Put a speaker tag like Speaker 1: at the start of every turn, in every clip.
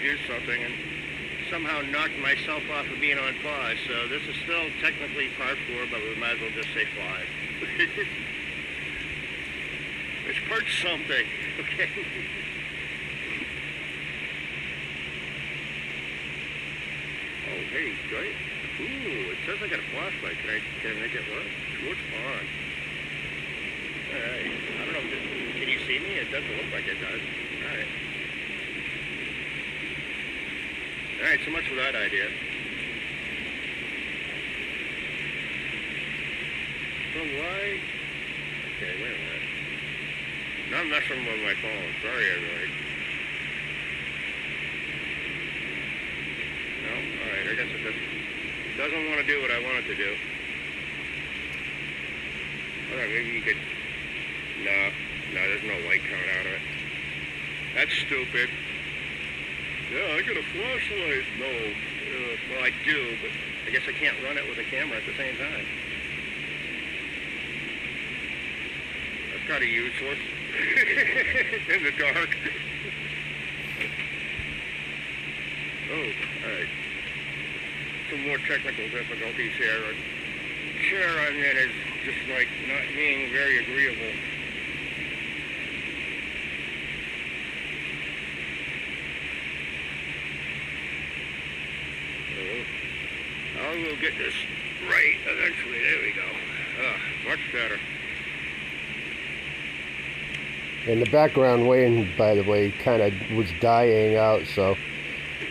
Speaker 1: do something and somehow knocked myself off of being on pause. So this is still technically part 4, but we might as well just say 5. It's part something, okay? Oh, hey, great. Ooh, it says I got a flashlight. Can I make it work? What's on? Alright. I don't know if this, can you see me? It doesn't look like it does. Alright. Alright, so much for that idea. So why? Okay, wait a minute. Now I'm messing with my phone. Sorry, everybody. No? Alright, I guess it doesn't want to do what I want it to do. Alright, maybe you could... No, there's no light coming out of it. That's stupid. Yeah, I got a flashlight. No. Well, I do, but I guess I can't run it with a camera at the same time. That's kind of useless. In the dark. Oh, alright. Some more technical difficulties here. The chair I'm in is just like not being very agreeable. I will get this right eventually. There we go. Much better.
Speaker 2: And the background wind, by the way, kind of was dying out, so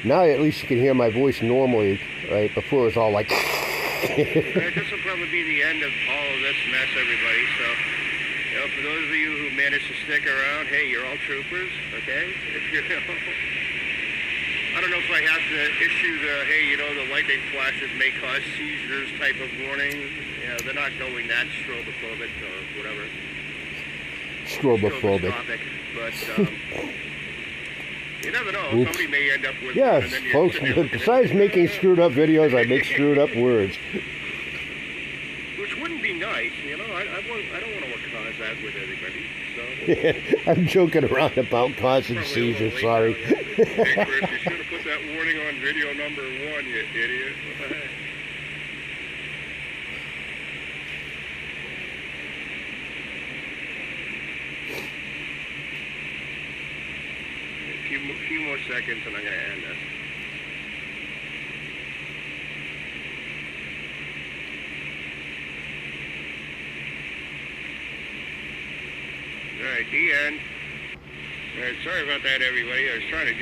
Speaker 2: now at least you can hear my voice normally, right? Before it was all like...
Speaker 1: This will probably be the end of all of this mess, everybody. So, you know, for those of you who managed to stick around, hey, you're all troopers, okay? If you're... I don't know if I have to issue the, hey, you know, the lightning flashes may cause seizures type of warning. You know, they're not going that strobophobic or whatever.
Speaker 2: Strobophobic.
Speaker 1: But, you never know. Oops. Somebody may end up with...
Speaker 2: Yes, folks, besides making screwed up videos, I make screwed up words.
Speaker 1: Which wouldn't be nice, you know. I don't want to cause that with anybody, so...
Speaker 2: Yeah, I'm joking around about causing seizures, sorry.
Speaker 1: Hey, Chris, you should have put that warning on video number 1, you idiot. What the heck? A few more seconds and I'm going to end this. Alright, the end. Alright, sorry about that, everybody. I was trying to do